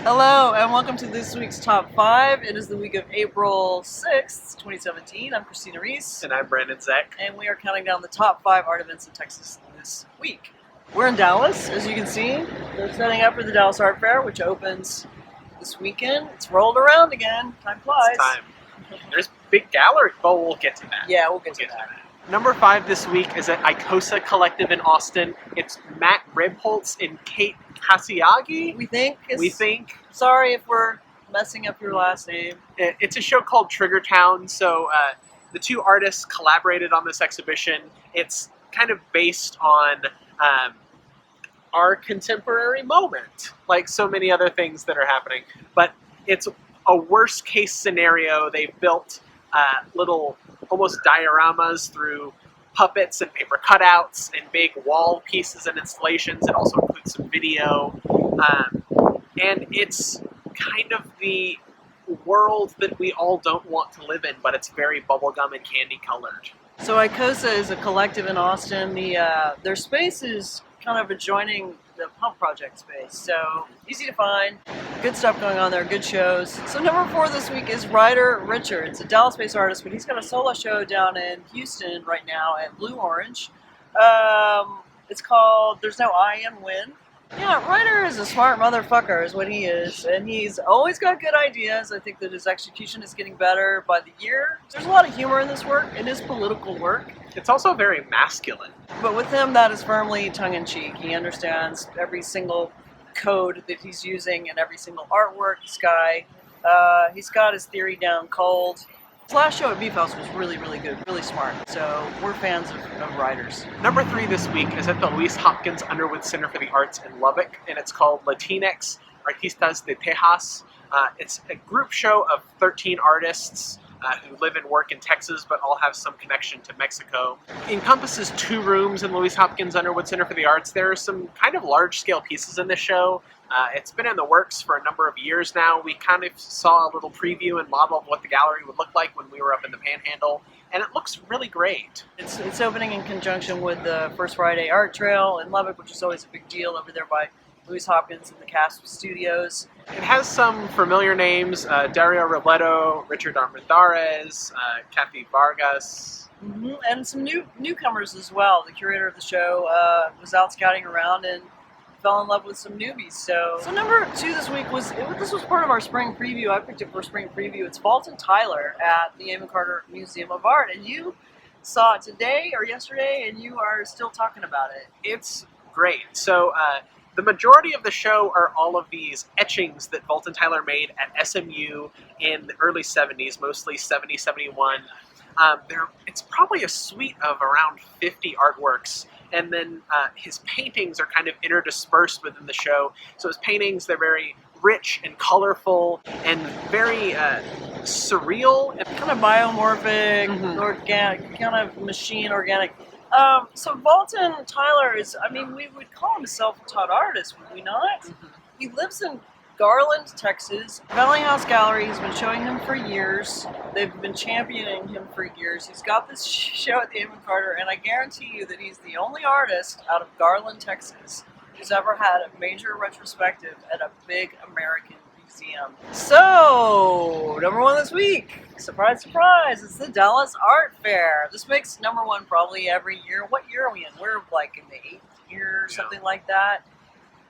Hello, and welcome to this week's Top 5. It is the week of April 6th, 2017. I'm Christina Rees. And I'm Brandon Zech. And we are counting down the top 5 art events in Texas this week. We're in Dallas, as you can see. We're setting up for the Dallas Art Fair, which opens this weekend. It's rolled around again. Time flies. It's time. There's big gallery. Oh, we'll get to that. Yeah, we'll get to that. Number 5 this week is at Icosa Collective in Austin. It's Matt Rebholz and Kate Kasiagi. We think. Sorry if we're messing up your last name. It's a show called Trigger Town. So the two artists collaborated on this exhibition. It's kind of based on our contemporary moment, like so many other things that are happening. But it's a worst case scenario. They've built little almost dioramas through puppets and paper cutouts and big wall pieces and installations. It also includes some video. And it's kind of the world that we all don't want to live in, but it's very bubblegum and candy colored. So Icosa is a collective in Austin. Their space is kind of adjoining the Pump Project space, so easy to find. Good stuff going on there, good shows. So number 4 this week is Ryder Richards, a Dallas-based artist, but he's got a solo show down in Houston right now at Blue Orange. It's called There's No I in Win. Yeah, Ryder is a smart motherfucker is what he is, and he's always got good ideas. I think that his execution is getting better by the year. There's a lot of humor in this work. It is political work. It's also very masculine. But with him, that is firmly tongue-in-cheek. He understands every single code that he's using and every single artwork. He's got his theory down cold. His last show at Beef House was really, really good, really smart. So we're fans of Ryder's. Number 3 this week is at the Luis Hopkins Underwood Center for the Arts in Lubbock, and it's called Latinx Artistas de Texas. It's a group show of 13 artists who live and work in Texas, but all have some connection to Mexico. It encompasses 2 rooms in Luis Hopkins Underwood Center for the Arts. There are some kind of large-scale pieces in this show. It's been in the works for a number of years now. We kind of saw a little preview and model of what the gallery would look like when we were up in the Panhandle, and it looks really great. It's opening in conjunction with the First Friday Art Trail in Lubbock, which is always a big deal over there by Luis Hopkins and the Casp Studios. It has some familiar names, Dario Robledo, Richard Armendariz, Kathy Vargas. Mm-hmm. And some newcomers as well. The curator of the show was out scouting around and fell in love with some newbies. So number 2 this week this was part of our spring preview. I picked it for spring preview. It's Bolton Tyler at the Amon Carter Museum of Art. And you saw it today or yesterday, and you are still talking about it. It's great. So the majority of the show are all of these etchings that Bolton Tyler made at SMU in the early 70s, mostly 70, 71. It's probably a suite of around 50 artworks, and then his paintings are kind of interdispersed within the show. So his paintings, they're very rich and colorful and very surreal. And kind of biomorphic, organic, kind of machine organic. So Bolton Tyler we would call him a self-taught artist, would we not? Mm-hmm. He lives in Garland, Texas. Valley House Gallery has been showing him for years. They've been championing him for years. He's got this show at the Amon Carter, and I guarantee you that he's the only artist out of Garland, Texas, who's ever had a major retrospective at a big American museum. So, number 1 this week. Surprise, surprise, it's the Dallas Art Fair. This makes number 1 probably every year. What year are we in? We're like in the 8th year or something like that.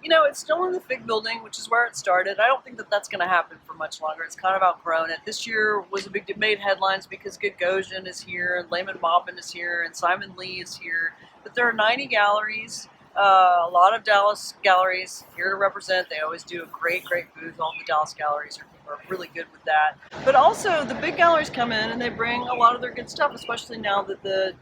You know, it's still in the Fig Building, which is where it started. I don't think that that's going to happen for much longer. It's kind of outgrown it. This year was a big, made headlines because Gagosian is here, and Layman Maupin is here, and Simon Lee is here. But there are 90 galleries, a lot of Dallas galleries here to represent. They always do a great, great booth. All the Dallas galleries are really good with that. But also, the big galleries come in and they bring a lot of their good stuff, especially now that the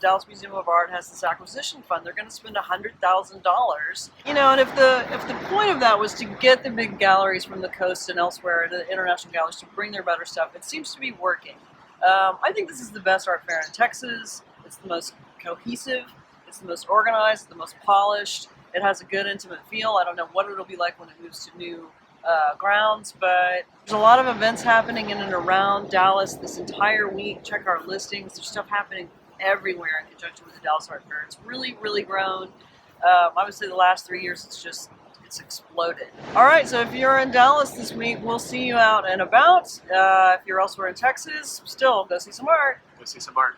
Dallas Museum of Art has this acquisition fund. They're going to spend $100,000. You know, and if the point of that was to get the big galleries from the coast and elsewhere, the international galleries, to bring their better stuff, it seems to be working. I think this is the best art fair in Texas. It's the most cohesive. It's the most organized, the most polished. It has a good intimate feel. I don't know what it'll be like when it moves to new grounds, but there's a lot of events happening in and around Dallas this entire week. Check our listings. There's stuff happening everywhere in conjunction with the Dallas Art Fair. It's really, really grown. I would say the last 3 years, it's it's exploded. All right, so if you're in Dallas this week, we'll see you out and about. If you're elsewhere in Texas, still go see some art. Go see some art.